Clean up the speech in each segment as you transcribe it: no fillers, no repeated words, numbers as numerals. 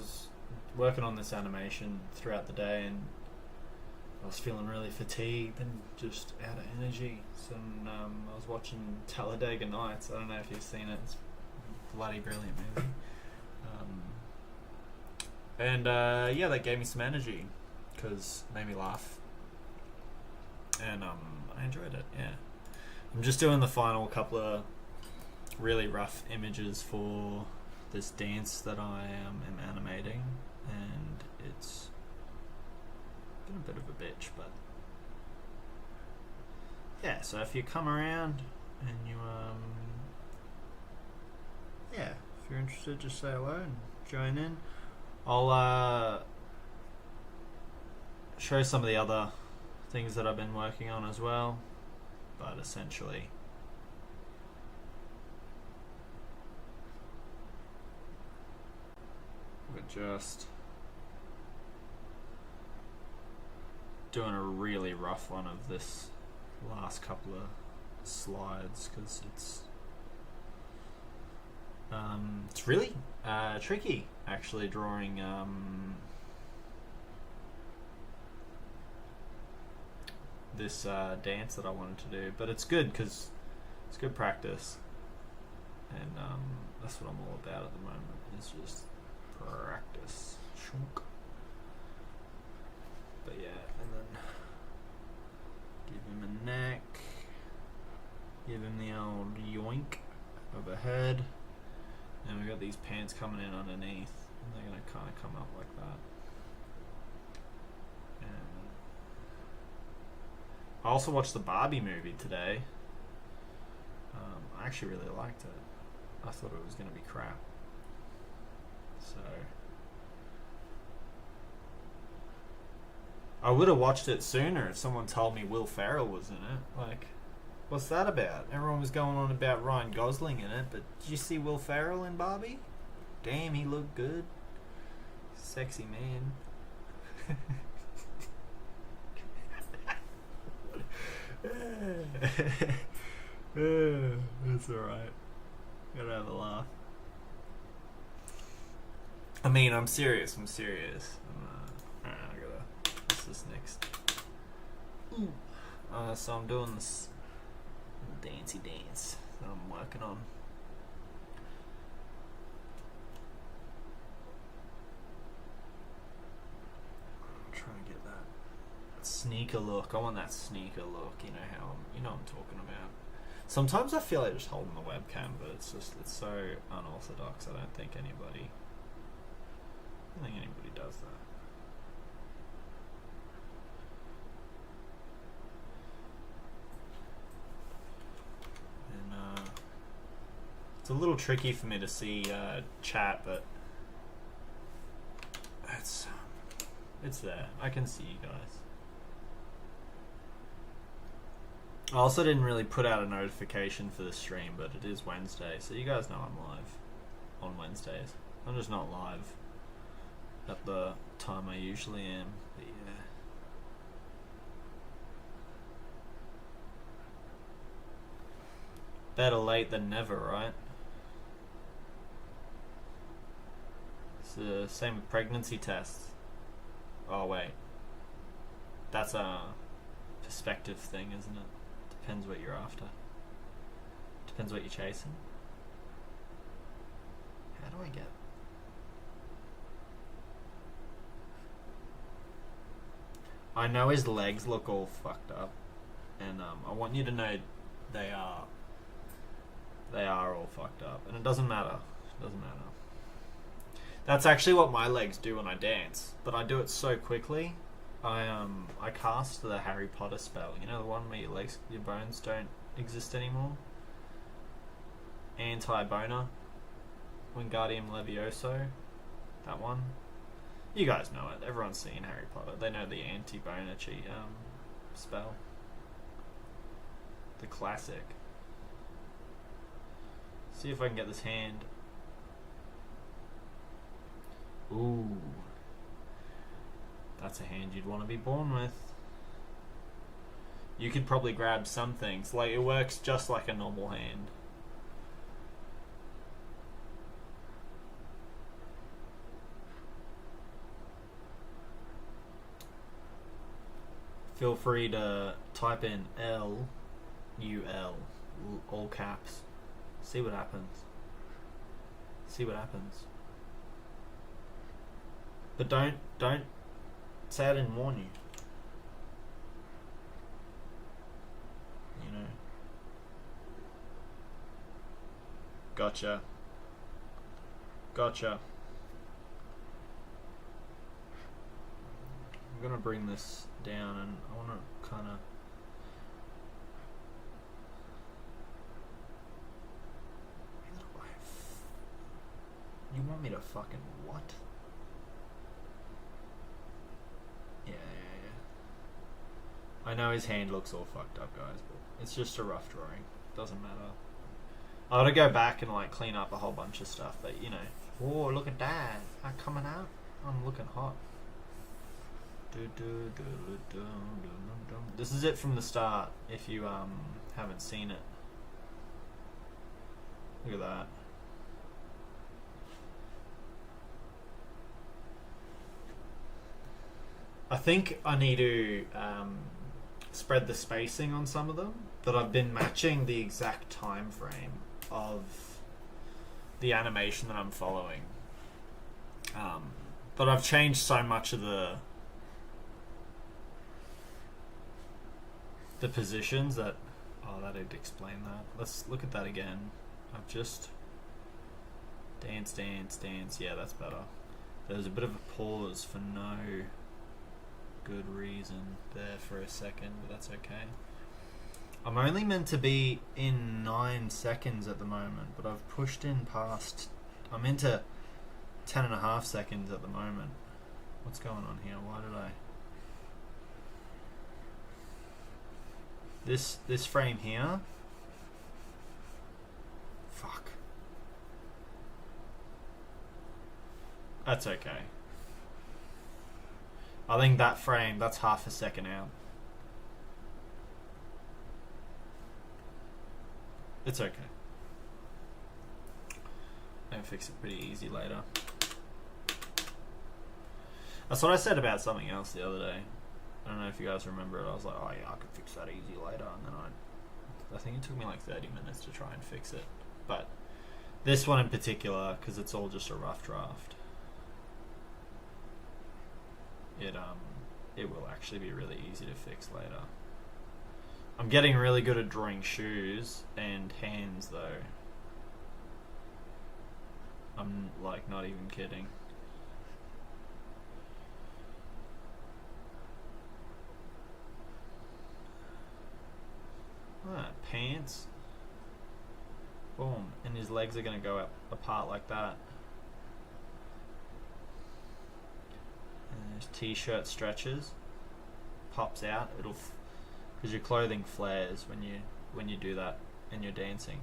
was working on this animation throughout the day, and I was feeling really fatigued and just out of energy. So I was watching Talladega Nights. I don't know if you've seen it. It's a bloody brilliant movie. Yeah, that gave me some energy because it made me laugh, and I enjoyed it. Yeah, I'm just doing the final couple of really rough images for this dance that I am animating, and it's been a bit of a bitch, but yeah. So if you come around and you yeah, if you're interested, just say hello and join in. I'll show some of the other things that I've been working on as well, but essentially we're just doing a really rough one of this last couple of slides because it's really tricky actually drawing this dance that I wanted to do, but it's good because it's good practice, and that's what I'm all about at the moment. It's just practice. Shunk. But yeah, and then give him a neck, give him the old yoink overhead, and we got these pants coming in underneath, and they're gonna kind of come up like that. And I also watched the Barbie movie today. I actually really liked it. I thought it was gonna be crap. So I would have watched it sooner if someone told me Will Ferrell was in it. Like, what's that about? Everyone was going on about Ryan Gosling in it, but did you see Will Ferrell in Barbie? Damn, he looked good. Sexy man. That's alright. Gotta have a laugh. I mean, I'm serious. Alright, I gotta... What's this next? So I'm doing this dancey dance that I'm working on. I'm trying to get that sneaker look. I want that sneaker look. You know how I'm talking about. Sometimes I feel like just holding the webcam, but it's so unorthodox. I don't think anybody does that. And it's a little tricky for me to see chat, but it's there. I can see you guys. I also didn't really put out a notification for the stream, but it is Wednesday, so you guys know I'm live on Wednesdays. I'm just not live at the time I usually am, but yeah. Better late than never, right? It's the same with pregnancy tests. Oh wait, that's a perspective thing, isn't it? Depends what you're after. Depends what you're chasing. How do I get... I know his legs look all fucked up, and I want you to know they are all fucked up, and it doesn't matter. That's actually what my legs do when I dance, but I do it so quickly. I cast the Harry Potter spell. You know, the one where your bones don't exist anymore. Anti-boner, Wingardium Levioso, that one. You guys know it. Everyone's seen Harry Potter. They know the anti-boner spell. The classic. See if I can get this hand. Ooh. That's a hand you'd want to be born with. You could probably grab some things. Like, it works just like a normal hand. feel free to type in LUL, all caps. See what happens. See what happens. But don't say I didn't warn you. You know. Gotcha. I'm gonna bring this down, and I wanna kinda you want me to fucking what? Yeah. I know his hand looks all fucked up, guys, but it's just a rough drawing. Doesn't matter. I gotta go back and like clean up a whole bunch of stuff, but you know. Oh, look at that! I'm coming out. I'm looking hot. This is it from the start. If you haven't seen it, look at that. I think I need to spread the spacing on some of them, but I've been matching the exact time frame of the animation that I'm following. But I've changed so much of the positions that that'd explain that. Let's look at that again. I've just dance. Yeah, that's better. There's a bit of a pause for no good reason there for a second, but that's okay. I'm only meant to be in 9 seconds at the moment, but I've pushed in past. I'm into 10.5 seconds at the moment. What's going on here? Why did I? This frame here. Fuck. That's okay. I think that frame, that's half a second out. It's okay. I can fix it pretty easy later. That's what I said about something else the other day. I don't know if you guys remember it. I was like, oh yeah, I could fix that easy later. And then I think it took me like 30 minutes to try and fix it. But this one in particular, because it's all just a rough draft, it will actually be really easy to fix later. I'm getting really good at drawing shoes and hands though. I'm like not even kidding. Pants. Boom. And his legs are going to go up apart like that. And his t-shirt stretches. Pops out. It'll because your clothing flares when you do that and you're dancing.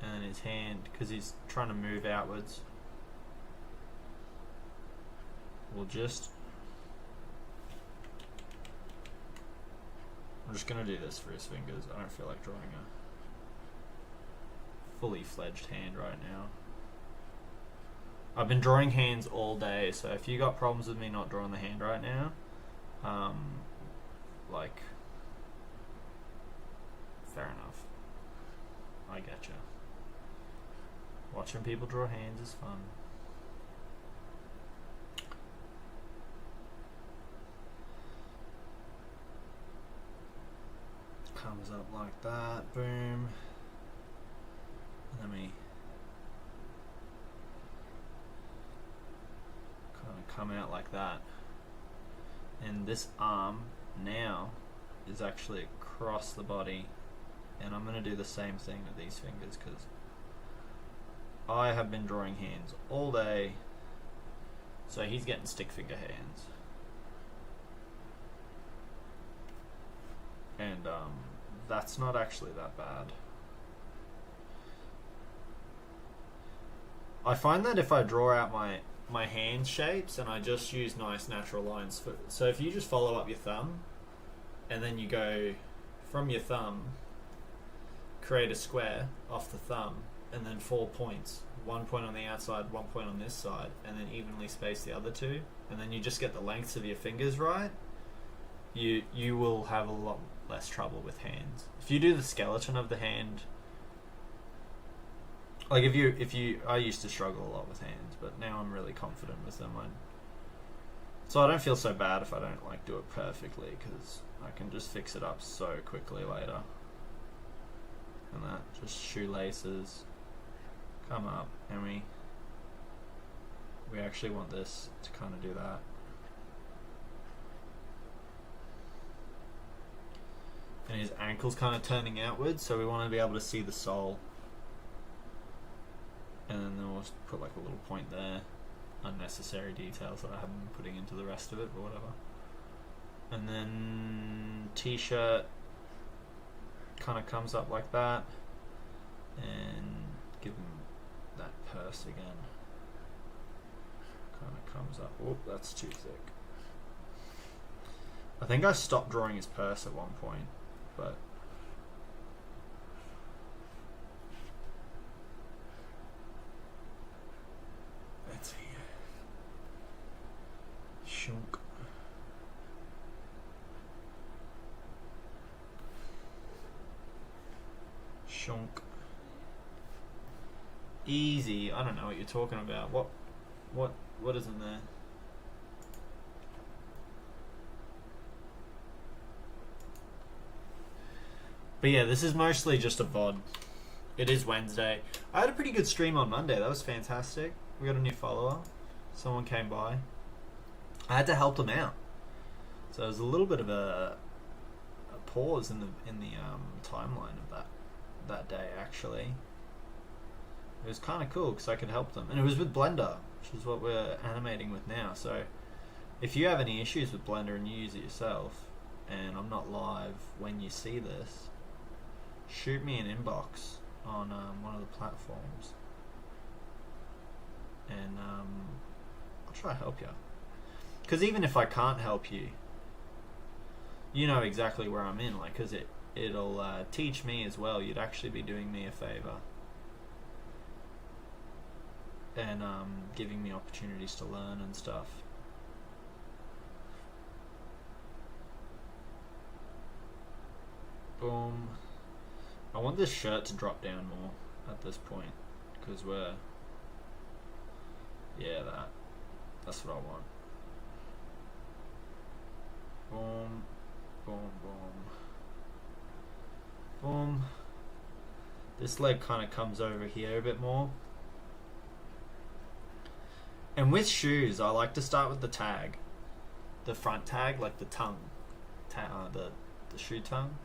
And his hand, because he's trying to move outwards, will just... I'm just going to do this for his fingers. I don't feel like drawing a fully fledged hand right now. I've been drawing hands all day, so if you got problems with me not drawing the hand right now, like, fair enough. I getcha. Watching people draw hands is fun. Comes up like that, boom. Let me kind of come out like that. And this arm now is actually across the body. And I'm going to do the same thing with these fingers because I have been drawing hands all day. So he's getting stick figure hands. And that's not actually that bad. I find that if I draw out my hand shapes and I just use nice natural lines, so if you just follow up your thumb and then you go from your thumb, create a square off the thumb and then 4 points, 1 point on the outside, 1 point on this side, and then evenly space the other two, and then you just get the lengths of your fingers right, you will have a lot less trouble with hands. If you do the skeleton of the hand, like if you I used to struggle a lot with hands, but now I'm really confident with them. So I don't feel so bad if I don't like do it perfectly, because I can just fix it up so quickly later. And that, just shoelaces come up, and we actually want this to kind of do that. And his ankle's kind of turning outwards, so we want to be able to see the sole. And then we'll put like a little point there. Unnecessary details that I haven't been putting into the rest of it, but whatever. And then t-shirt kind of comes up like that, and give him that purse again. Kind of comes up. Oh, that's too thick. I think I stopped drawing his purse at one point, but let's see. Shunk. Shunk. Easy. I don't know what you're talking about. What is in there? But yeah, this is mostly just a VOD. It is Wednesday. I had a pretty good stream on Monday. That was fantastic. We got a new follower. Someone came by. I had to help them out. So there was a little bit of a pause in the timeline of that day, actually. It was kind of cool because I could help them. And it was with Blender, which is what we're animating with now. So if you have any issues with Blender and you use it yourself, and I'm not live when you see this, shoot me an inbox on one of the platforms, and I'll try to help you. Because even if I can't help you, you know exactly where I'm in, like, because it'll teach me as well. You'd actually be doing me a favor, and giving me opportunities to learn and stuff. Boom. I want this shirt to drop down more at this point, because that's what I want. Boom, boom, boom, boom. This leg kind of comes over here a bit more. And with shoes, I like to start with the tag, the front tag, like the tongue, the shoe tongue.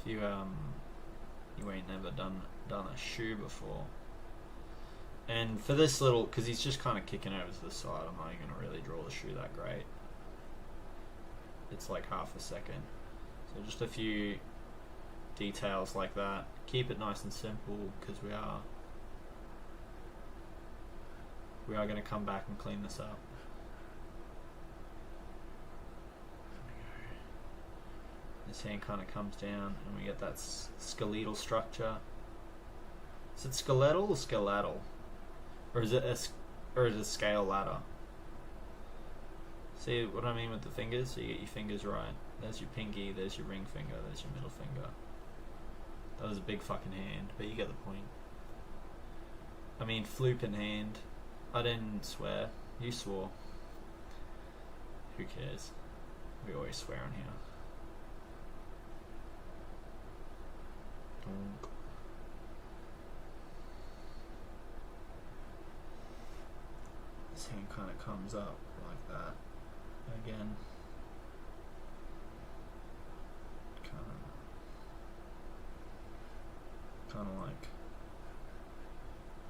If you ain't never done a shoe before. And for this little, because he's just kind of kicking over to the side, I'm not even going to really draw the shoe that great. It's like half a second. So just a few details like that. Keep it nice and simple, because we are going to come back and clean this up. This hand kind of comes down, and we get that skeletal structure. Is it skeletal or skeletal? Or is it scale ladder? See what I mean with the fingers? So you get your fingers right. There's your pinky, there's your ring finger, there's your middle finger. That was a big fucking hand, but you get the point. I mean, flooping hand. I didn't swear. You swore. Who cares? We always swear on here. Donk. This hand kind of comes up like that. Again.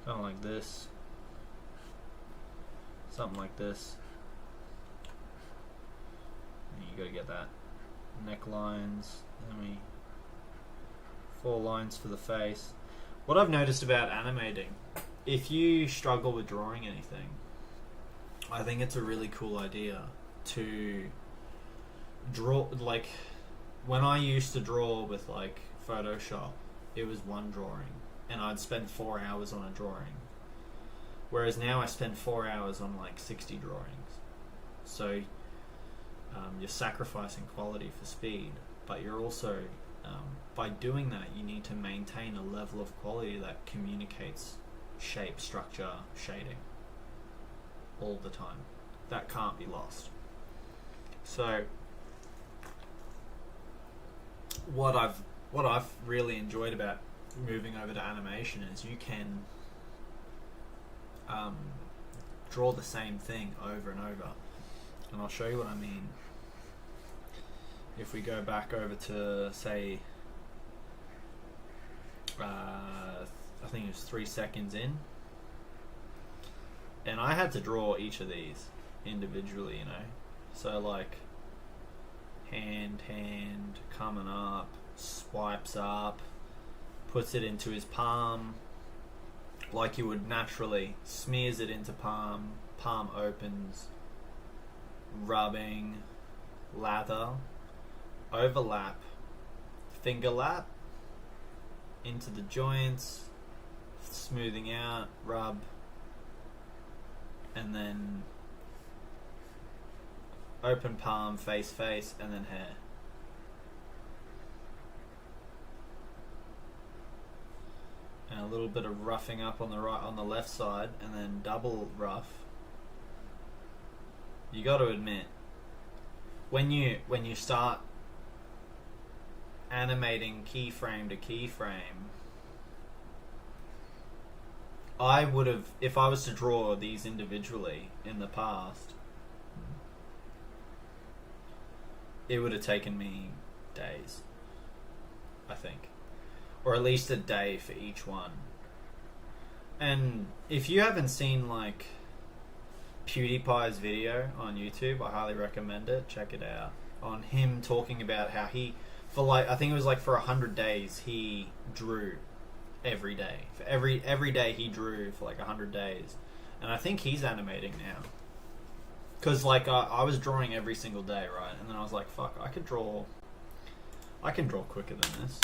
Kind of like this. Something like this. And you gotta get that necklines. Then we 4 lines for the face. What I've noticed about animating, if you struggle with drawing anything, I think it's a really cool idea to draw, like, when I used to draw with like Photoshop, it was one drawing, and I'd spend 4 hours on a drawing. Whereas now I spend 4 hours on like 60 drawings. So you're sacrificing quality for speed, but you're also, by doing that, you need to maintain a level of quality that communicates shape, structure, shading all the time. That can't be lost. So what I've really enjoyed about moving over to animation is you can draw the same thing over and over. And I'll show you what I mean. If we go back over to, say, I think it was 3 seconds in, and I had to draw each of these individually, you know. So like hand coming up, swipes up, puts it into his palm like you would naturally, smears it into palm opens, rubbing, lather, overlap, finger lap into the joints, smoothing out, rub, and then open palm, face, and then hair. And a little bit of roughing up on the left side, and then double rough. You got to admit, when you start animating keyframe to keyframe, I would have, if I was to draw these individually in the past, it would have taken me days, I think. Or at least a day for each one. And if you haven't seen like PewDiePie's video on YouTube, I highly recommend it. Check it out. On him talking about how he, for like, I think it was like for 100 days, he drew every day. For every day he drew for like 100 days. And I think he's animating now. Because like I was drawing every single day, right? And then I was like, fuck, I can draw quicker than this.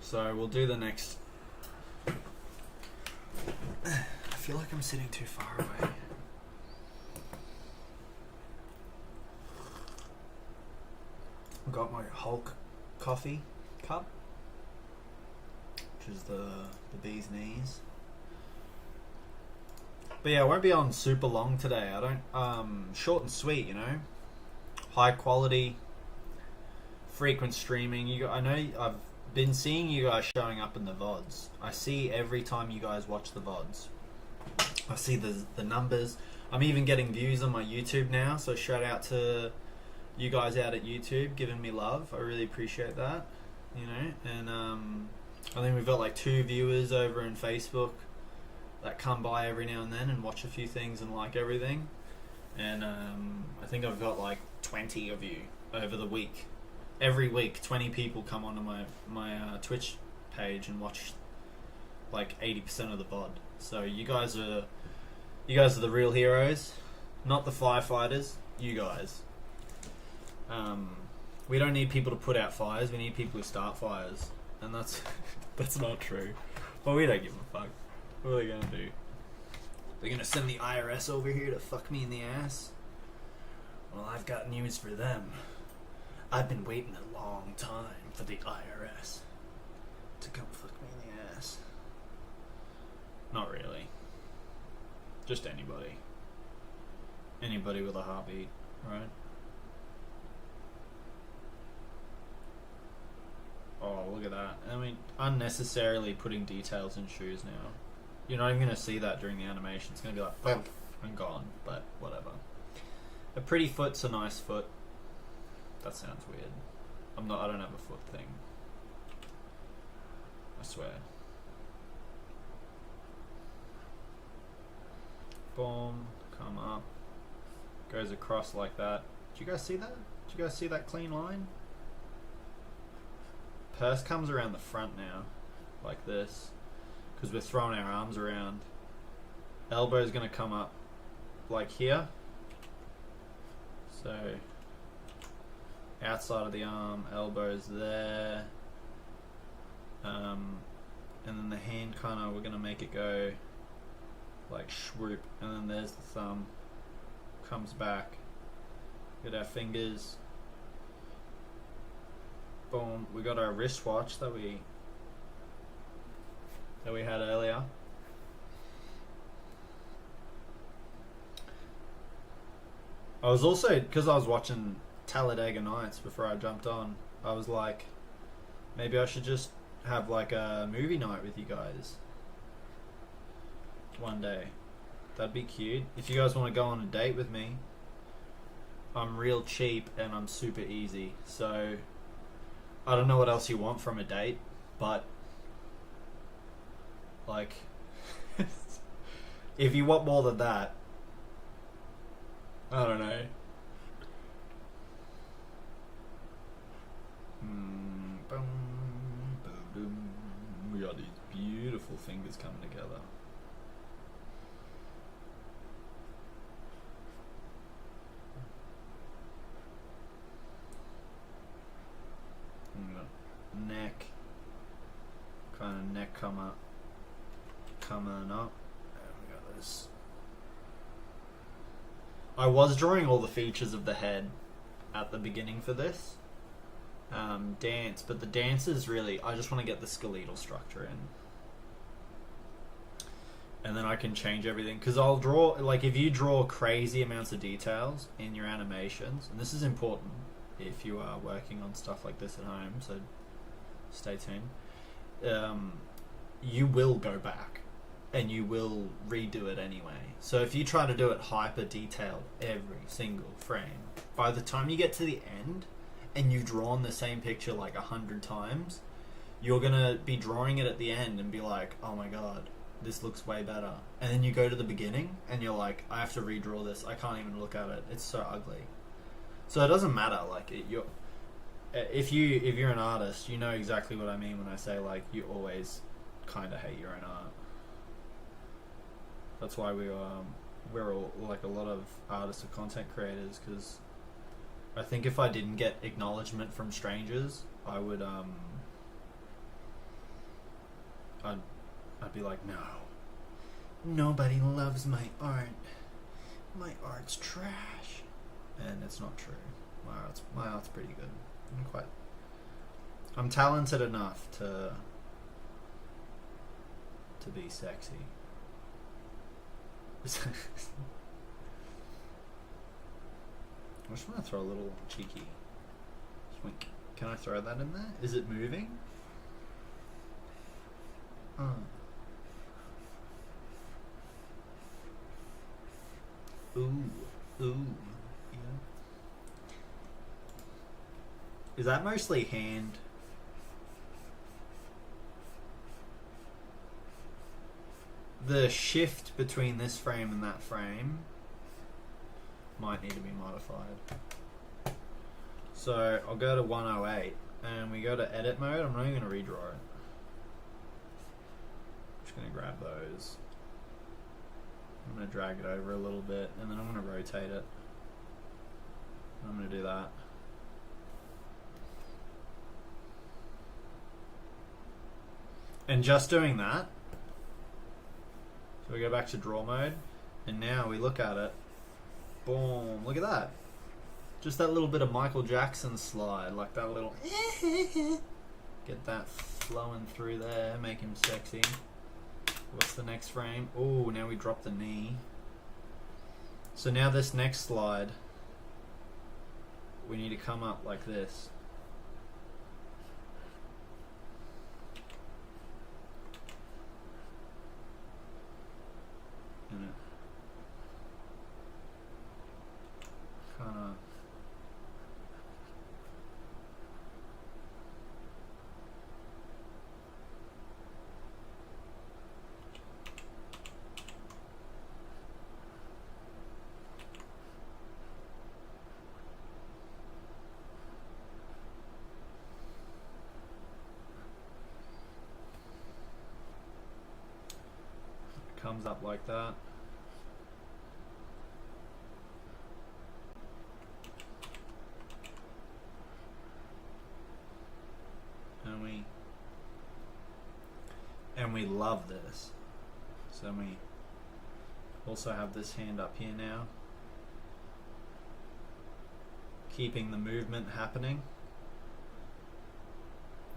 So we'll do the next. I feel like I'm sitting too far away. I've got my Hulk coffee cup, which is the bee's knees. But yeah, I won't be on super long today. I don't. Short and sweet, you know. High quality, frequent streaming. I know I've been seeing you guys showing up in the VODs. I see every time you guys watch the VODs. I see the numbers. I'm even getting views on my YouTube now, so shout out to you guys out at YouTube giving me love. I really appreciate that, you know. And I think we've got like 2 viewers over in Facebook that come by every now and then and watch a few things and like everything. And I think I've got like 20 of you over the week. Every week, 20 people come onto my Twitch page and watch like 80% of the VOD. So you guys are the real heroes, not the firefighters. You guys. We don't need people to put out fires. We need people who start fires, and that's not true. But we don't give a fuck. What are they gonna do? They're gonna send the IRS over here to fuck me in the ass? Well, I've got news for them. I've been waiting a long time for the IRS to come fuck me in the ass. Not really. Just anybody. Anybody with a heartbeat, right? Oh, look at that. I mean, unnecessarily putting details in shoes now. You're not even going to see that during the animation. It's going to be like, boom, and gone. But whatever. A pretty foot's a nice foot. That sounds weird. I don't have a foot thing. I swear. Boom, come up. Goes across like that. Did you guys see that? Did you guys see that clean line? Purse comes around the front now, like this, because we're throwing our arms around. Elbow's gonna come up like here. So outside of the arm, elbows there. And then the hand kind of, we're going to make it go like swoop, and then there's the thumb, comes back, get our fingers, boom, we got our wristwatch that we had earlier. I was also, because I was watching Talladega Nights before I jumped on, I was like, maybe I should just have like a movie night with you guys one day. That'd be cute. If you guys want to go on a date with me, I'm real cheap and I'm super easy. So I don't know what else you want from a date, but like if you want more than that, I don't know. We got these beautiful fingers coming together. Neck, kind of neck coming up, and we got this. I was drawing all the features of the head at the beginning for this dance, but the dance is really, I just want to get the skeletal structure in, and then I can change everything, because I'll draw, like if you draw crazy amounts of details in your animations, and this is important if you are working on stuff like this at home, so stay tuned, you will go back and you will redo it anyway. So if you try to do it hyper detailed every single frame, by the time you get to the end and you've drawn the same picture like 100 times, you're gonna be drawing it at the end and be like, oh my god, this looks way better. And then you go to the beginning and you're like, I have to redraw this, I can't even look at it, it's so ugly. So it doesn't matter, like if you're an artist, you know exactly what I mean when I say like you always kind of hate your own art. That's why we're all, like a lot of artists or content creators, because I think if I didn't get acknowledgement from strangers, I would I'd be like, no, nobody loves my art. My art's trash, and it's not true. My art's pretty good. I'm talented enough to be sexy. I just want to throw a little cheeky swink. Can I throw that in there? Is it moving? Ooh, yeah. Is that mostly hand? The shift between this frame and that frame might need to be modified. So I'll go to 108 and we go to edit mode. I'm not even going to redraw it. I'm just going to grab those. I'm going to drag it over a little bit and then I'm going to rotate it. I'm going to do that. And just doing that, so we go back to draw mode, and now we look at it. Boom! Look at that. Just that little bit of Michael Jackson slide, like that little. Get that flowing through there, make him sexy. What's the next frame? Oh, now we drop the knee. So now this next slide, we need to come up like this. And it kind of comes up like that. And we love this. So then we also have this hand up here now, keeping the movement happening.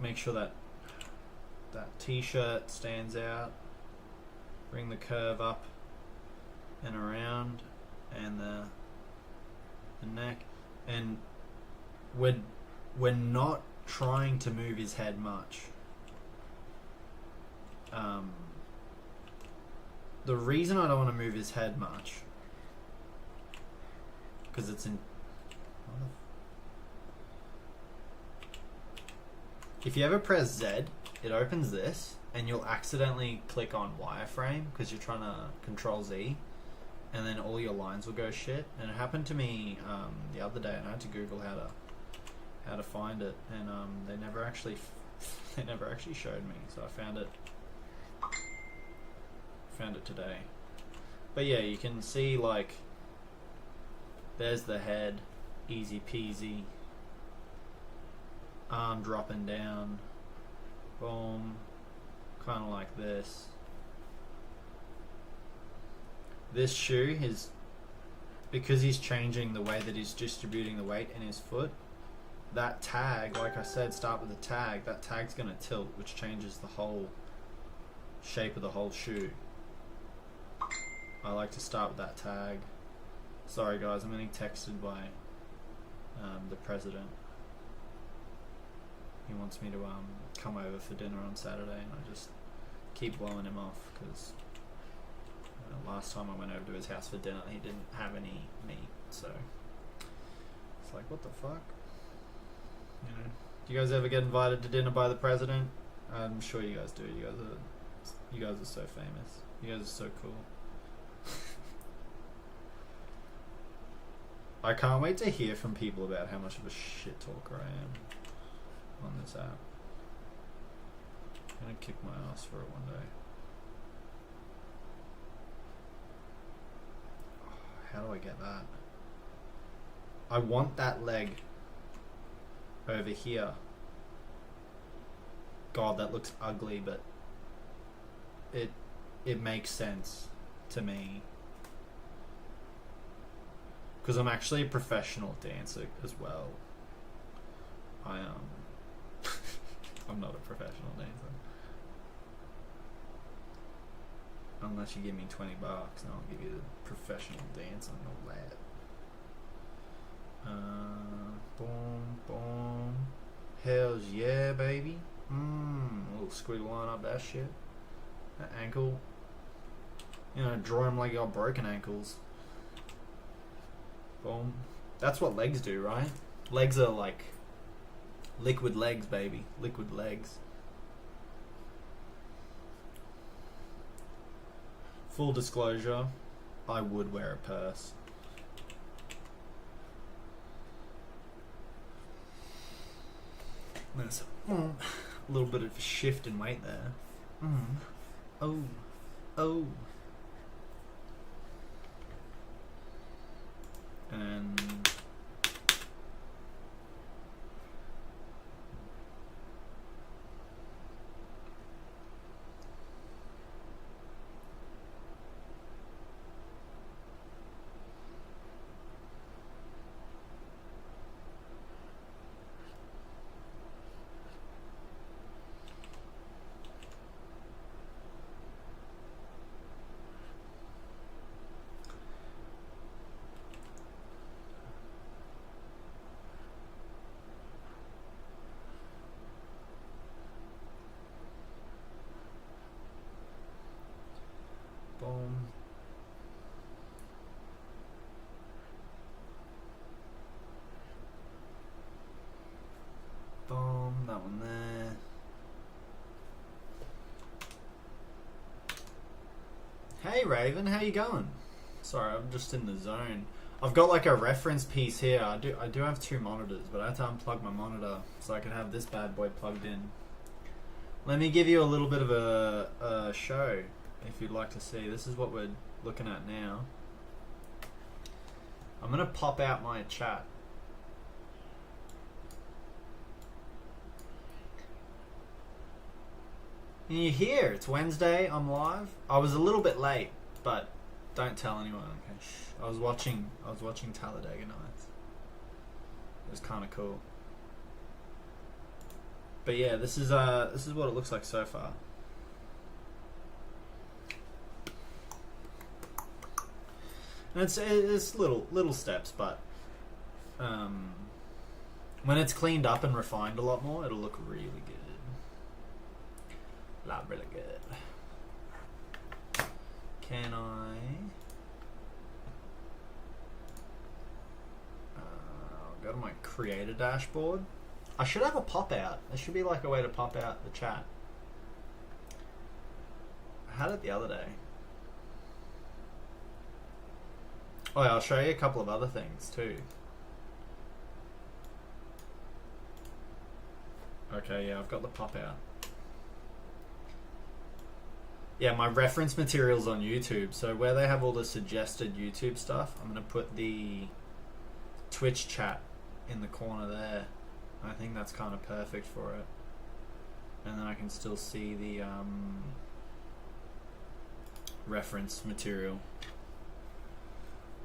Make sure that that t-shirt stands out. Bring the curve up and around, and the neck. And we're not trying to move his head much. The reason I don't want to move his head much, because it's in... If you ever press Z, it opens this, and you'll accidentally click on wireframe because you're trying to control Z, and then all your lines will go shit. And it happened to me the other day, and I had to Google how to find it, and they never actually showed me, so I found it today. But yeah, you can see, like, there's the head, easy peasy, arm dropping down, boom, kind of like this. This shoe is, because he's changing the way that he's distributing the weight in his foot, that tag, like I said, start with the tag, that tag's going to tilt, which changes the whole shape of the whole shoe. I like to start with that tag. Sorry guys, I'm getting texted by the president. He wants me to come over for dinner on Saturday, and I just keep blowing him off because last time I went over to his house for dinner, he didn't have any meat, so it's like, what the fuck? You know, do you guys ever get invited to dinner by the president? I'm sure you guys do. You guys are so famous. You guys are so cool. I can't wait to hear from people about how much of a shit talker I am on this app. I'm gonna kick my ass for it one day. How do I get that? I want that leg over here. God, that looks ugly, but it makes sense to me. Because I'm actually a professional dancer as well. I'm not a professional dancer. Unless you give me $20 and I'll give you the professional dance on the lab. Boom, boom. Hells yeah, baby. A little squiggle line up that shit. That ankle. You know, draw him like you got broken ankles. Boom. That's what legs do, right? Legs are like liquid legs, baby. Liquid legs. Full disclosure, I would wear a purse. There's a little bit of a shift in weight there. Oh. And boom. Boom, that one there. Hey Raven, how you going? Sorry, I'm just in the zone. I've got like a reference piece here. I do have two monitors, but I had to unplug my monitor so I can have this bad boy plugged in. Let me give you a little bit of a show if you'd like to see. This is what we're looking at now. I'm gonna pop out my chat. And you're here. It's Wednesday. I'm live. I was a little bit late, but don't tell anyone. Okay. Shh. I was watching Talladega Nights. It was kind of cool. But yeah, this is what it looks like so far. And it's little steps, but when it's cleaned up and refined a lot more, it'll look really good. Really good. Can I? I'll go to my creator dashboard. I should have a pop out. There should be like a way to pop out the chat. I had it the other day. Oh yeah, I'll show you a couple of other things too. Okay, yeah, I've got the pop out. Yeah, my reference material's on YouTube, so where they have all the suggested YouTube stuff, I'm going to put the Twitch chat in the corner there. I think that's kind of perfect for it. And then I can still see the reference material,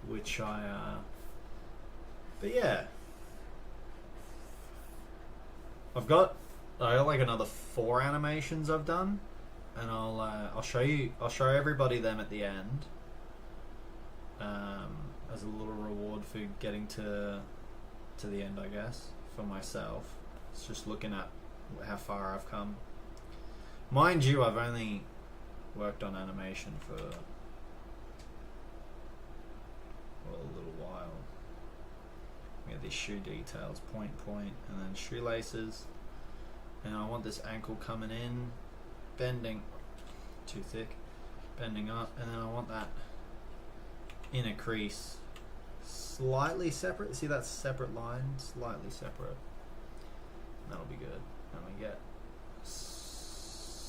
which but yeah. I've got like another 4 animations I've done. And I'll show everybody them at the end, as a little reward for getting to the end, I guess, for myself. It's just looking at how far I've come. Mind you, I've only worked on animation for a little while. We have these shoe details, point, and then shoelaces, and I want this ankle coming in. Bending, too thick, bending up, and then I want that inner crease slightly separate. See that separate line? Slightly separate. That'll be good. And we get sort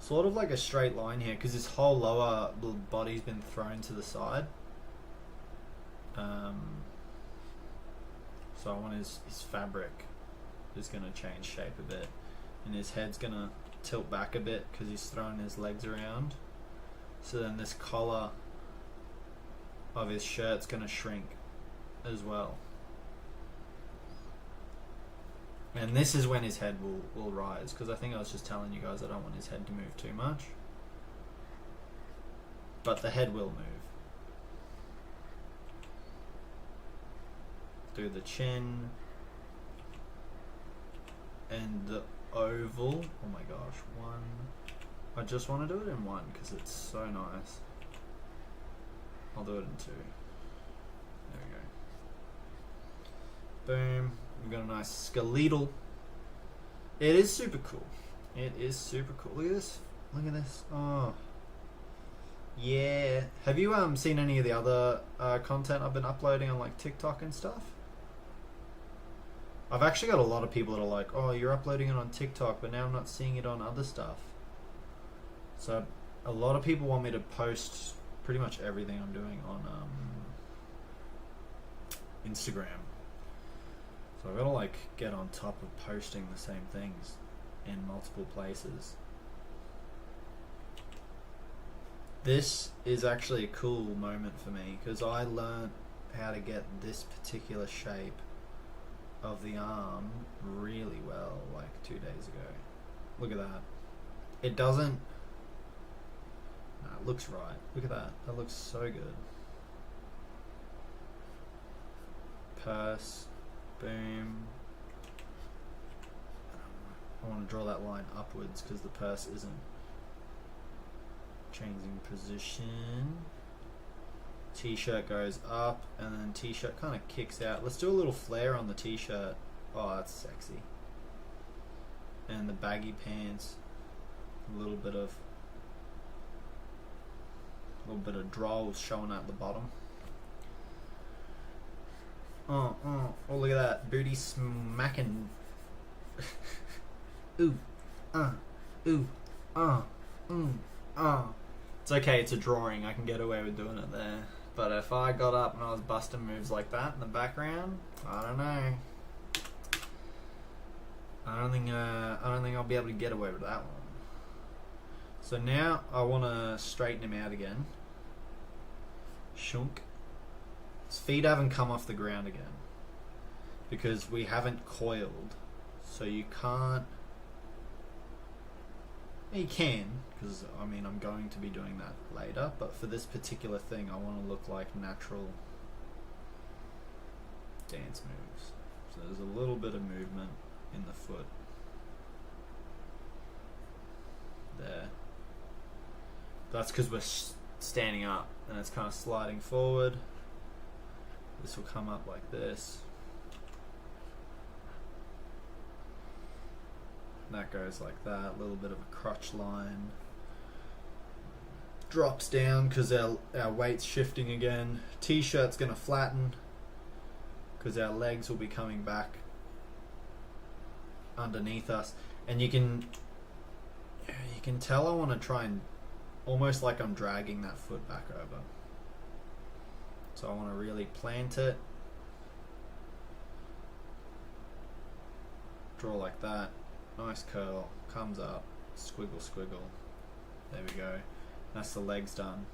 of like a straight line here, because this whole lower body's been thrown to the side. So I want his fabric is going to change shape a bit, and his head's going to tilt back a bit because he's throwing his legs around. So then this collar of his shirt's going to shrink as well. And this is when his head will rise, because I think I was just telling you guys I don't want his head to move too much. But the head will move. Do the chin and the oval. Oh my gosh, 1. I just want to do it in 1 because it's so nice. I'll do it in 2. There we go. Boom. We've got a nice skeletal. It is super cool. It is super cool. Look at this. Look at this. Oh. Yeah. Have you seen any of the other content I've been uploading on like TikTok and stuff? I've actually got a lot of people that are like, oh, you're uploading it on TikTok, but now I'm not seeing it on other stuff. So a lot of people want me to post pretty much everything I'm doing on Instagram. So I've got to like get on top of posting the same things in multiple places. This is actually a cool moment for me because I learned how to get this particular shape of the arm really well like 2 days ago. Look at that. It doesn't... No, it looks right. Look at that. That looks so good. Purse. Boom. I want to draw that line upwards because the purse isn't changing position. T-shirt goes up and then T-shirt kind of kicks out. Let's do a little flare on the T-shirt. Oh, that's sexy. And the baggy pants, a little bit of draws showing out the bottom. Oh, look at that. Booty smacking. Ooh, ooh, It's okay, it's a drawing. I can get away with doing it there. But if I got up and I was busting moves like that in the background, I don't know. I don't think I'll be able to get away with that one. So now I want to straighten him out again. Shunk. His feet haven't come off the ground again because we haven't coiled. So you can't... You can, because I mean I'm going to be doing that later, but for this particular thing I want to look like natural dance moves. So there's a little bit of movement in the foot. There. That's because we're standing up and it's kind of sliding forward. This will come up like this. That goes like that, a little bit of a crotch line. Drops down because our weight's shifting again. T-shirt's going to flatten because our legs will be coming back underneath us. And you can tell I want to try and almost like I'm dragging that foot back over. So I want to really plant it. Draw like that. Nice curl. Comes up. Squiggle, squiggle. There we go. That's the legs done.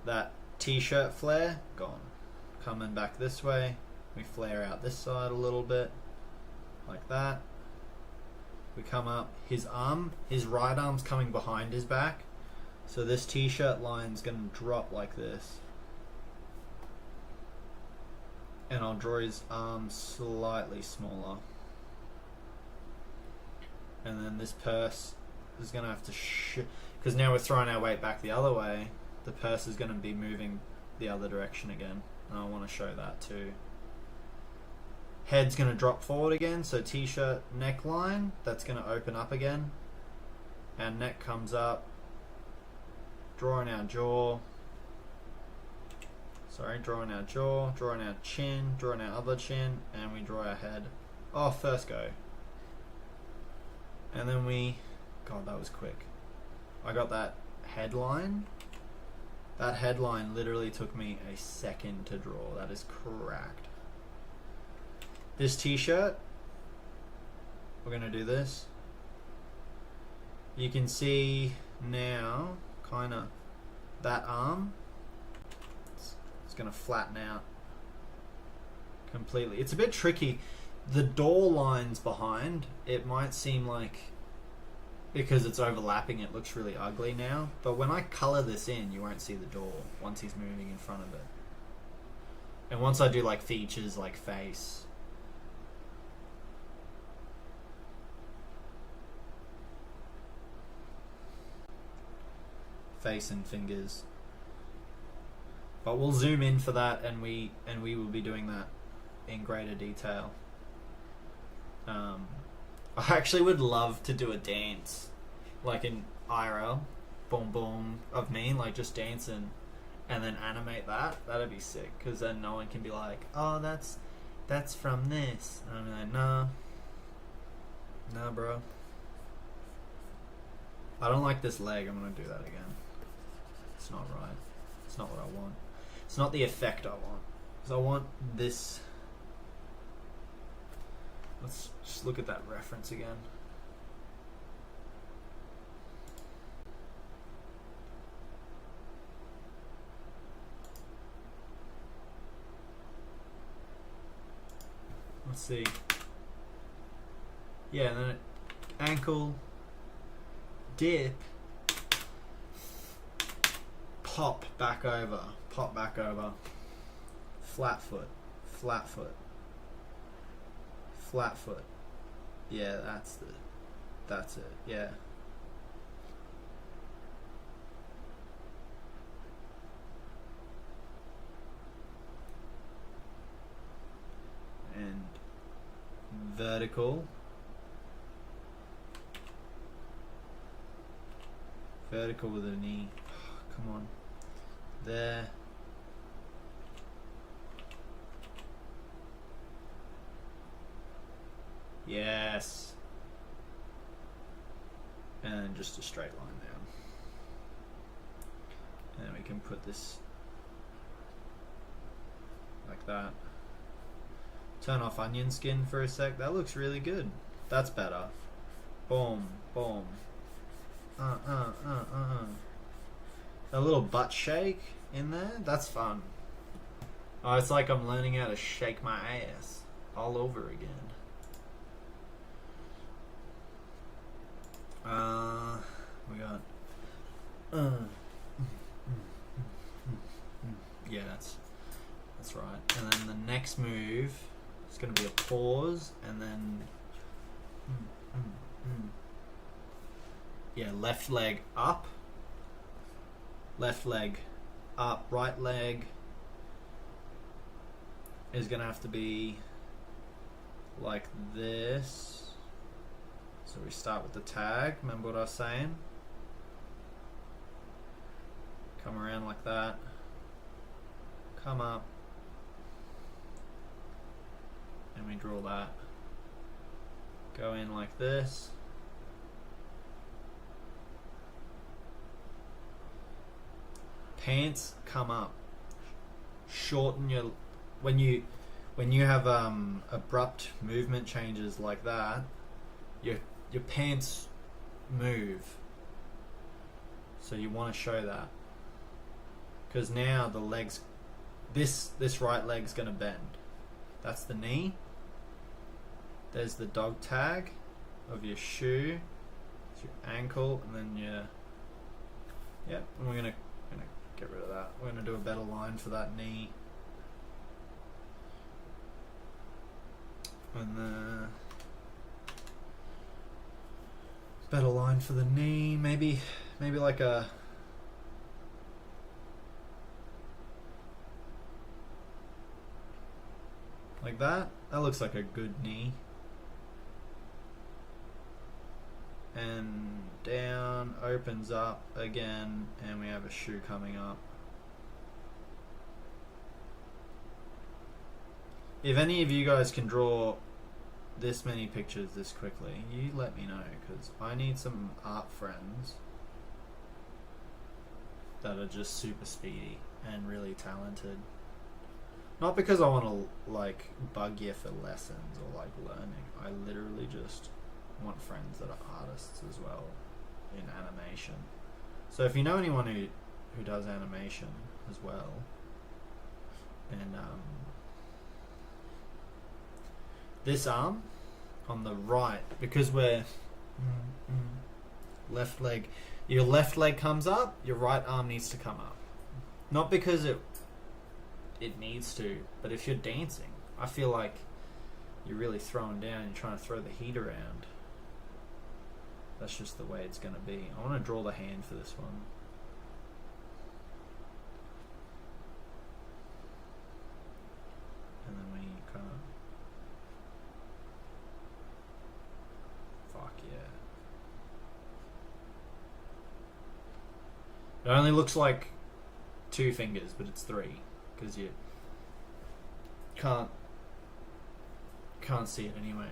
That t-shirt flare, gone. Coming back this way. We flare out this side a little bit. Like that. We come up. His right arm's coming behind his back. So this t-shirt line's going to drop like this. And I'll draw his arm slightly smaller. And then this purse is going to have to because now we're throwing our weight back the other way, the purse is going to be moving the other direction again. And I want to show that too. Head's going to drop forward again, so t-shirt neckline, that's going to open up again. And neck comes up. Drawing our jaw. Drawing our jaw, drawing our chin, drawing our other chin, and we draw our head. Oh, first go. And then God, that was quick. I got that headline. That headline literally took me a second to draw. That is cracked. This t-shirt, we're going to do this. You can see now, kind of, that arm. It's going to flatten out completely. It's a bit tricky. The door lines behind, it might seem like because it's overlapping it looks really ugly now, but when I colour this in you won't see the door once he's moving in front of it. And once I do like features like face, and fingers, but we'll zoom in for that, and we will be doing that in greater detail. I actually would love to do a dance, like in IRL, boom boom, of me, like just dancing, and then animate that. That'd be sick, because then no one can be like, oh, that's from this. And I'm like, nah, bro. I don't like this leg. I'm gonna do that again. It's not right. It's not what I want. It's not the effect I want. Because I want this. Let's just look at that reference again. Let's see. Yeah, and then ankle, dip, pop back over, flat foot, flat foot. Yeah, that's it. Yeah. And vertical. Vertical with a knee. Oh, come on. There. Yes. And just a straight line down. And then we can put this like that. Turn off onion skin for a sec. That looks really good. That's better. Boom, boom. A little butt shake in there. That's fun. Oh, it's like I'm learning how to shake my ass all over again. We got. Yeah, that's right. And then the next move is going to be a pause, and then. Yeah, left leg up. Left leg up. Right leg is going to have to be like this. So we start with the tag. Remember what I was saying? Come around like that. Come up. And we draw that. Go in like this. Pants come up. Shorten your when you have abrupt movement changes like that, your pants move. So you want to show that, because now the legs, this right leg's gonna bend. That's the knee. There's the dog tag of your shoe. It's your ankle, and then and we're gonna get rid of that. We're gonna do a better line for that knee. And the better line for the knee, maybe like a like that. That looks like a good knee. And down, opens up again, and we have a shoe coming up. If any of you guys can draw this many pictures this quickly, you let me know, because I need some art friends that are just super speedy and really talented. Not because I want to like bug you for lessons or like learning. I literally just want friends that are artists as well in animation. So if you know anyone who does animation as well, and this arm on the right, because we're left leg, your left leg comes up, your right arm needs to come up. Not because it needs to, but if you're dancing, I feel like you're really throwing down, you're trying to throw the heat around. That's just the way it's going to be. I want to draw the hand for this one. And then we kind of... Fuck yeah. It only looks like 2 fingers, but it's 3. Because you can't see it anyway.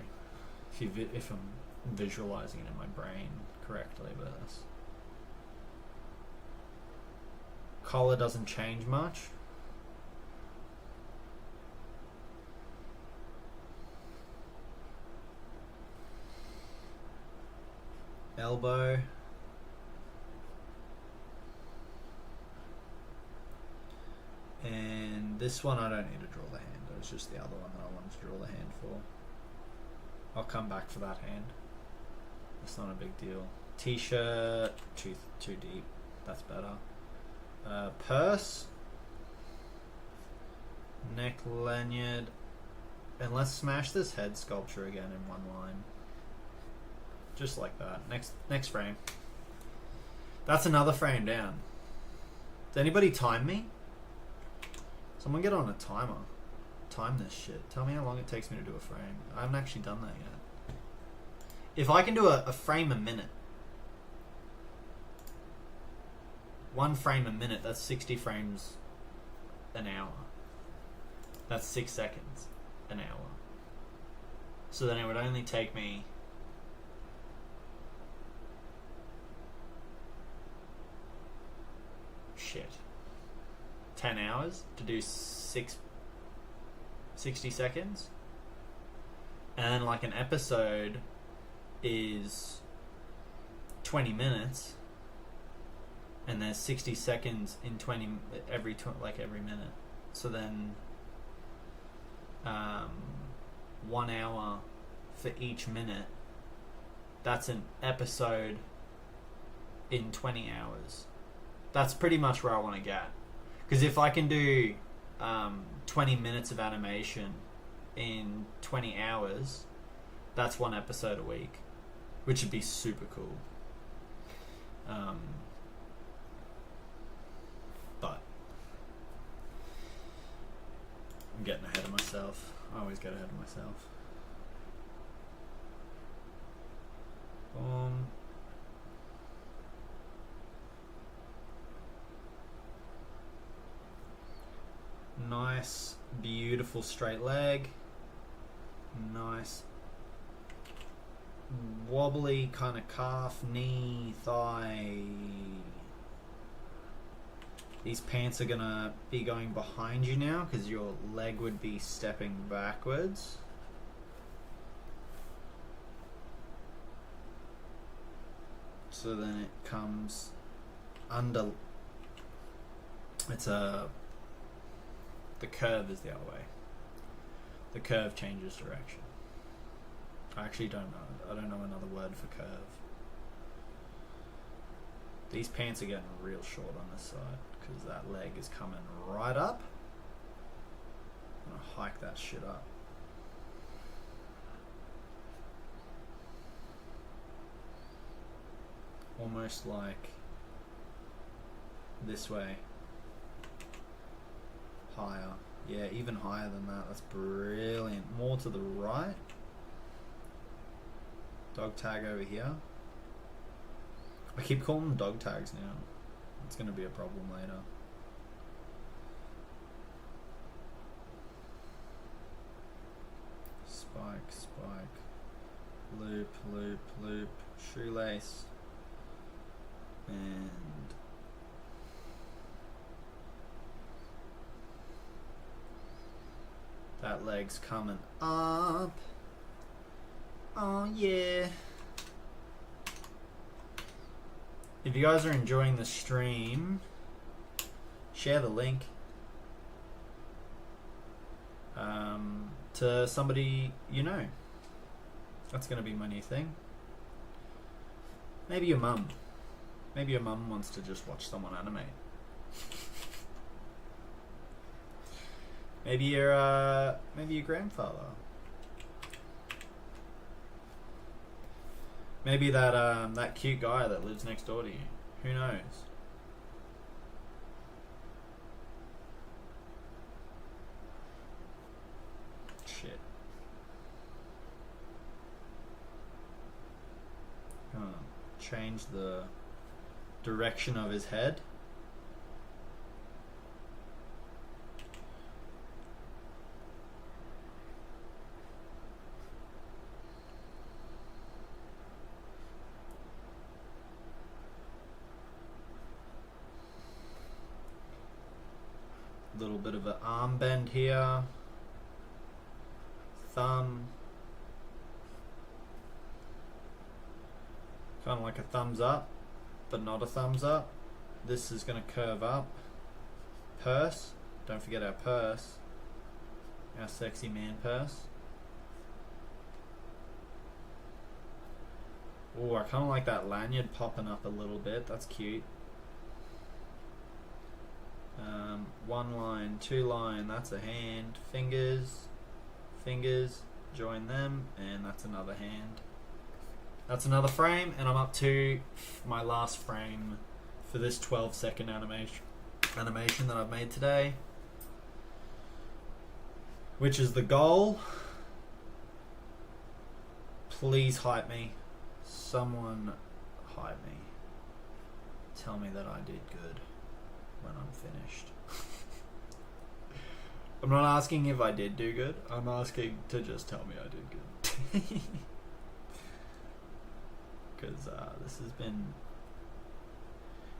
If I'm visualizing it in my brain correctly, but that's... Collar doesn't change much. Elbow. And this one I don't need to draw the hand. It was just the other one that I wanted to draw the hand for. I'll come back for that hand. It's not a big deal. T-shirt, too deep. That's better. Purse. Neck lanyard. And let's smash this head sculpture again in one line. Just like that. Next frame. That's another frame down. Does anybody time me? Someone get on a timer. Time this shit. Tell me how long it takes me to do a frame. I haven't actually done that yet. If I can do a frame a minute, 1 frame a minute, that's 60 frames an hour. That's 6 seconds an hour. So then it would only take me shit 10 hours to do 60 seconds. And then like an episode is 20 minutes, and there's 60 seconds in every minute. So then 1 hour for each minute. That's an episode in 20 hours. That's pretty much where I want to get. Because if I can do 20 minutes of animation in 20 hours, that's 1 episode a week, which would be super cool. But I'm getting ahead of myself. I always get ahead of myself. Nice, beautiful straight leg. Nice, wobbly kind of calf, knee, thigh. These pants are gonna be going behind you now because your leg would be stepping backwards. So then it comes under. The curve is the other way. The curve changes direction. I actually don't know. I don't know another word for curve. These pants are getting real short on this side because that leg is coming right up. I'm gonna hike that shit up. Almost like this way. Higher. Yeah, even higher than that. That's brilliant. More to the right. Dog tag over here. I keep calling them dog tags now. It's going to be a problem later. Spike, spike. Loop, loop, loop. Shoelace. And that leg's coming up. Oh yeah. If you guys are enjoying the stream, share the link to somebody you know. That's going to be my new thing. Maybe your mum. Maybe your mum wants to just watch someone animate. Maybe your grandfather. Maybe that cute guy that lives next door to you. Who knows? Shit. Change the direction of his head. Little bit of an arm bend here. Thumb. Kind of like a thumbs up, but not a thumbs up. This is going to curve up. Purse. Don't forget our purse. Our sexy man purse. Oh, I kind of like that lanyard popping up a little bit. That's cute. 1 line, 2 line, that's a hand. Fingers, join them, and that's another hand. That's another frame, and I'm up to my last frame for this 12-second animation that I've made today, which is the goal. Please hype me. Someone hype me. Tell me that I did good when I'm finished. I'm not asking if I did do good. I'm asking to just tell me I did good. Because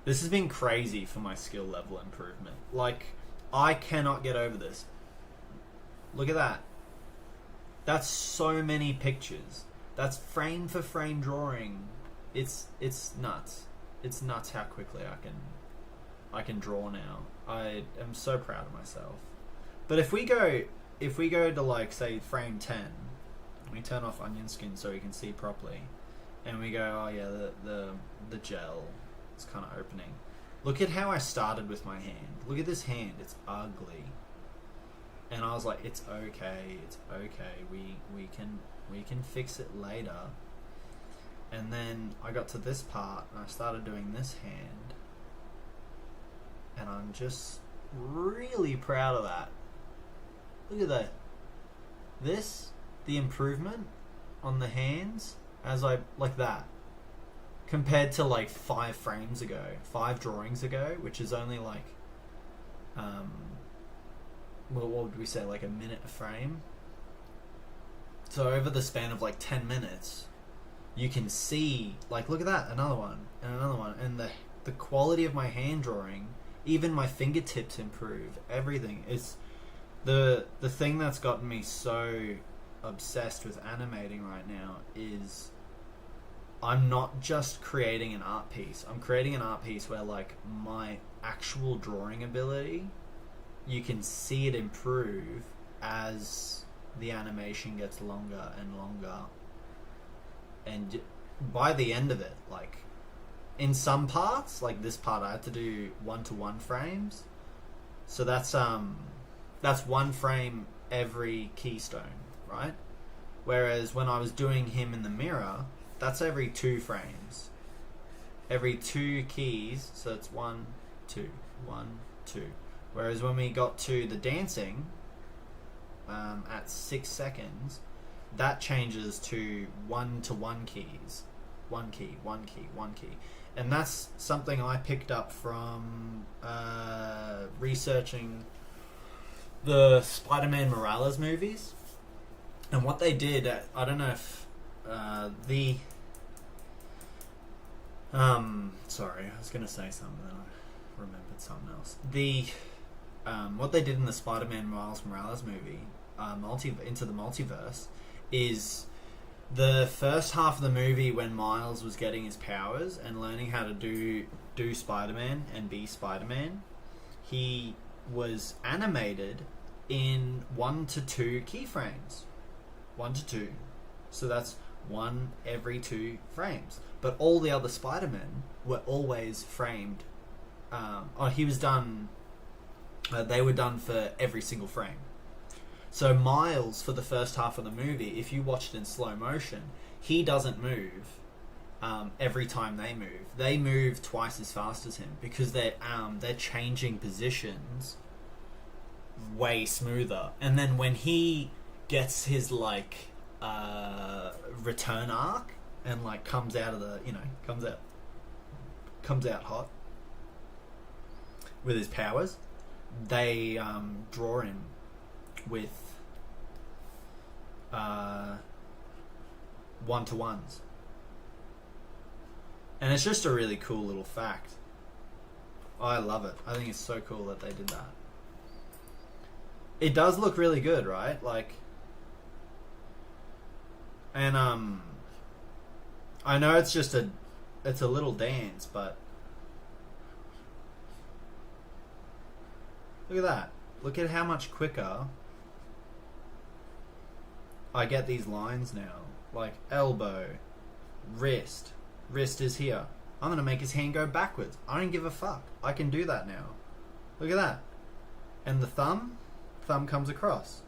this has been crazy for my skill level improvement. Like, I cannot get over this. Look at that. That's so many pictures. That's frame for frame drawing it's nuts. It's nuts how quickly I can draw now. I am so proud of myself. But if we go to like say frame 10, we turn off onion skin so we can see properly, and we go, oh yeah, the gel is kind of opening. Look at how I started with my hand. Look at this hand. It's ugly. And I was like, it's okay. We can fix it later. And then I got to this part and I started doing this hand. And I'm just really proud of that. Look at that. The improvement on the hands like that. Compared to like 5 drawings ago, which is only like, what would we say, like a minute a frame? So over the span of like 10 minutes, you can see, like, look at that, another one, and the quality of my hand drawing, even my fingertips improve, everything. It's the thing that's gotten me so obsessed with animating right now is I'm not just creating an art piece. I'm creating an art piece where like my actual drawing ability, you can see it improve as the animation gets longer and longer. And by the end of it, like in some parts, like this part, I had to do 1-to-1 frames. So that's 1 frame every keystone, right? Whereas when I was doing him in the mirror, that's every 2 frames. Every 2 keys, so it's 1, 2, 1, 2. Whereas when we got to the dancing, at 6 seconds, that changes to 1-to-1 keys. 1 key, 1 key, 1 key. And that's something I picked up from researching the Spider-Man Morales movies. And what they did, I don't know if sorry, I was going to say something and I remembered something else. What they did in the Spider-Man Miles Morales movie, Into the Multiverse, is the first half of the movie when Miles was getting his powers and learning how to do Spider-Man and be Spider-Man, he was animated in 1-to-2 keyframes. 1-to-2. So that's 1 every 2 frames. But all the other Spider-Men were always framed. They were done for every single frame. So Miles, for the first half of the movie, if you watched in slow motion, he doesn't move every time they move. They move twice as fast as him because they're changing positions way smoother. And then when he gets his like return arc and like comes out hot with his powers, they draw him with 1-to-1s. And it's just a really cool little fact. I love it. I think it's so cool that they did that. It does look really good, right? Like, and I know it's just a little dance, but look at that. Look at how much quicker I get these lines now. Like elbow, wrist. Wrist is here. I'm going to make his hand go backwards. I don't give a fuck. I can do that now. Look at that. And the thumb comes across.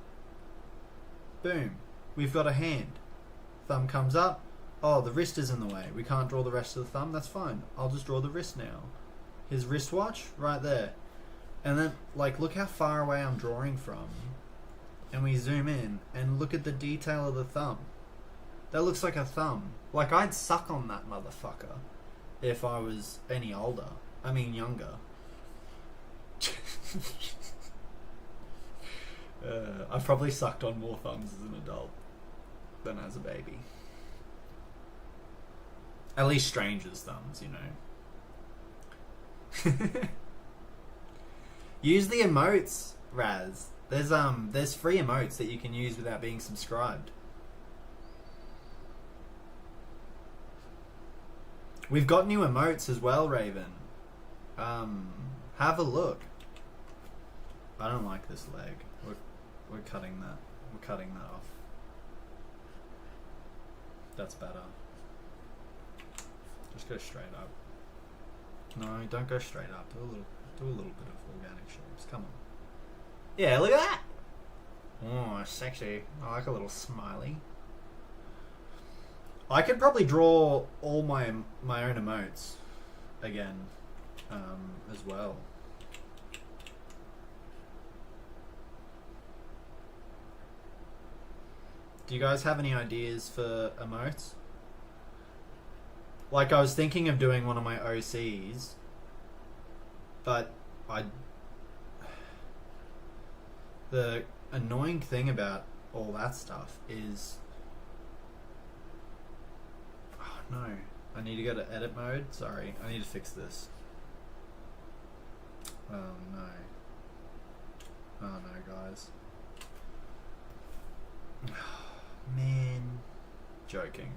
Boom. We've got a hand. Thumb comes up. Oh, the wrist is in the way. We can't draw the rest of the thumb. That's fine. I'll just draw the wrist now. His wristwatch, right there. And then, like, look how far away I'm drawing from. And we zoom in and look at the detail of the thumb. That looks like a thumb. Like, I'd suck on that motherfucker if I was any older. I mean, younger. I've probably sucked on more thumbs as an adult than as a baby. At least strangers' thumbs, you know. Use the emotes, Raz. There's free emotes that you can use without being subscribed. We've got new emotes as well, Raven. Have a look. I don't like this leg. We're cutting that. We're cutting that off. That's better. Just go straight up. No, don't go straight up. Do a little bit of organic shapes. Come on. Yeah, look at that. Oh, sexy. I like a little smiley. I could probably draw all my own emotes again, as well. Do you guys have any ideas for emotes? Like, I was thinking of doing one of my OCs, but the annoying thing about all that stuff is, oh no, I need to go to edit mode. Sorry, I need to fix this. Oh no. Oh no, guys. Man, joking.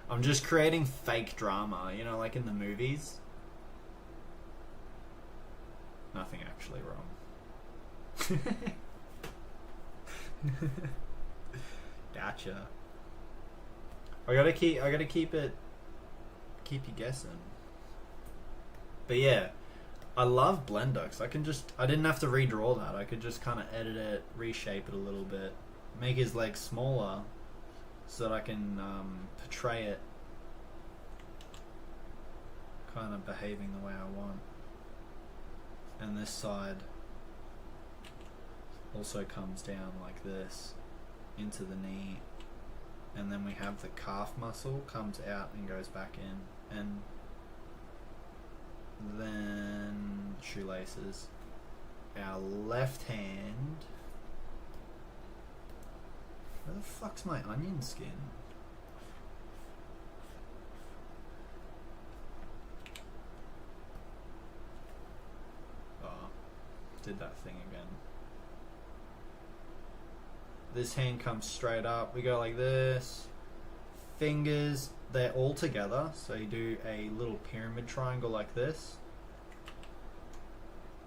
I'm just creating fake drama, you know, like in the movies. Nothing actually wrong. Gotcha. I gotta keep you guessing. But yeah, I love Blender because I didn't have to redraw that. I could just kind of edit it, reshape it a little bit, make his legs smaller so that I can portray it kind of behaving the way I want. And this side also comes down like this into the knee, and then we have the calf muscle comes out and goes back in, and then shoelaces. Our left hand, where the fuck's my onion skin? Oh, did that thing again. This hand comes straight up. We go like this. Fingers, they're all together. So you do a little pyramid triangle like this.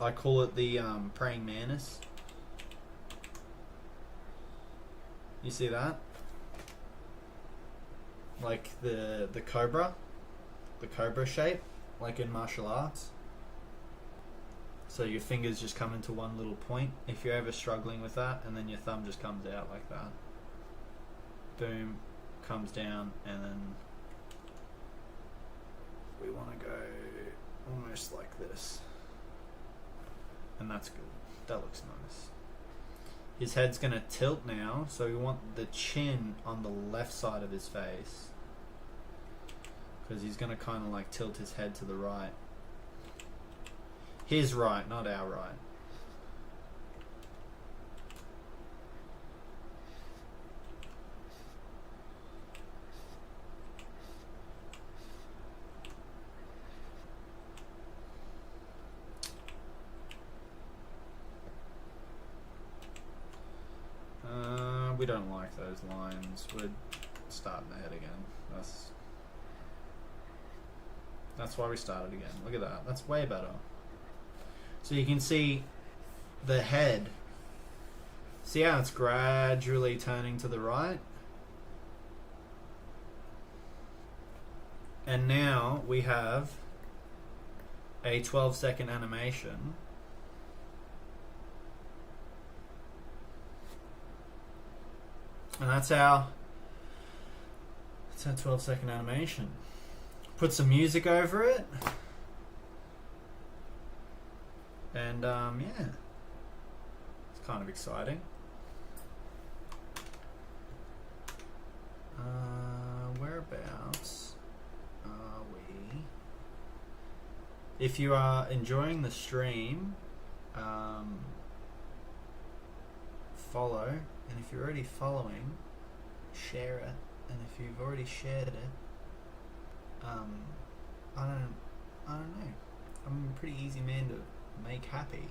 I call it the praying mantis. You see that? Like the cobra shape, like in martial arts. So your fingers just come into one little point if you're ever struggling with that, and then your thumb just comes out like that. Boom, comes down, and then we want to go almost like this. And that's good. That looks nice. His head's going to tilt now, so we want the chin on the left side of his face, because he's going to kind of like tilt his head to the right. His right, not our right. We don't like those lines. We're starting ahead again. That's why we started again. Look at that. That's way better. So you can see the head. See how it's gradually turning to the right? And now we have a 12-second animation. And that's our 12-second animation. Put some music over it. And yeah, it's kind of exciting. Whereabouts are we? If you are enjoying the stream, follow, and if you're already following, share it, and if you've already shared it, I don't know. I'm a pretty easy man to make happy.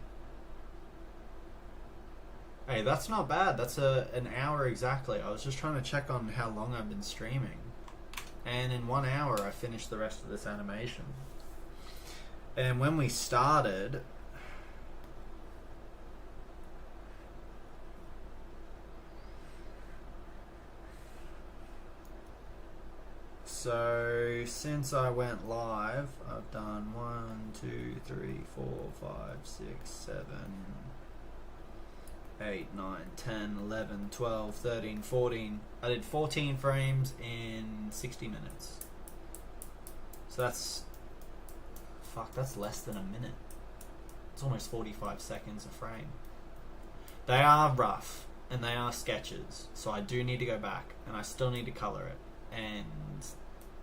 Hey, that's not bad. That's an hour exactly. I was just trying to check on how long I've been streaming. and in 1 hour I finished the rest of this animation. And when we started, so since I went live, I've done 1, 2, 3, 4, 5, 6, 7, 8, 9, 10, 11, 12, 13, 14. I did 14 frames in 60 minutes. So that's less than a minute. It's almost 45 seconds a frame. They are rough and they are sketches, so I do need to go back and I still need to color it, and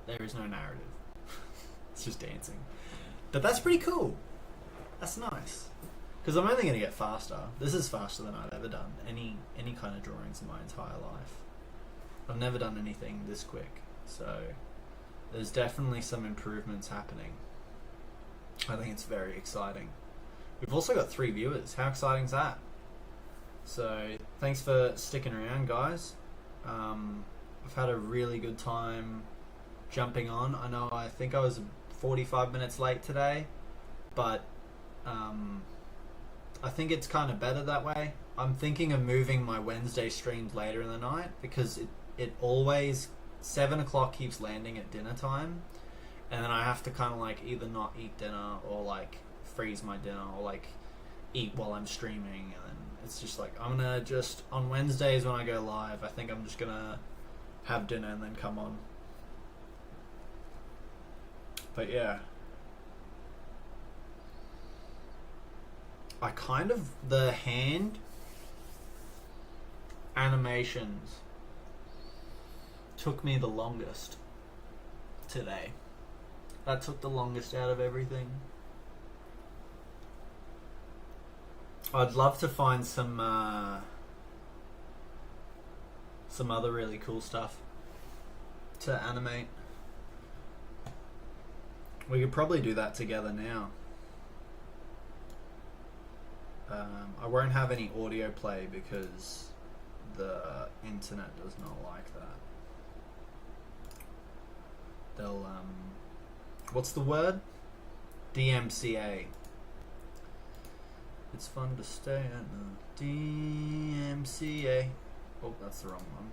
there is no narrative. It's just dancing. But that's pretty cool. That's nice. Because I'm only going to get faster. This is faster than I've ever done any kind of drawings in my entire life. I've never done anything this quick. So there's definitely some improvements happening. I think it's very exciting. We've also got 3 viewers. How exciting is that? So thanks for sticking around, guys. I've had a really good time jumping on. I think I was 45 minutes late today, but I think it's kind of better that way. I'm thinking of moving my Wednesday streams later in the night because it always 7 o'clock keeps landing at dinner time, and then I have to kind of like either not eat dinner or like freeze my dinner or like eat while I'm streaming, and then it's just like I'm gonna just on Wednesdays when I go live, I think I'm just gonna have dinner and then come on. But yeah, the hand animations took me the longest today. That took the longest out of everything. I'd love to find some other really cool stuff to animate. We could probably do that together now. I won't have any audio play because the internet does not like that. They'll what's the word? DMCA. It's fun to stay at the DMCA. Oh, that's the wrong one.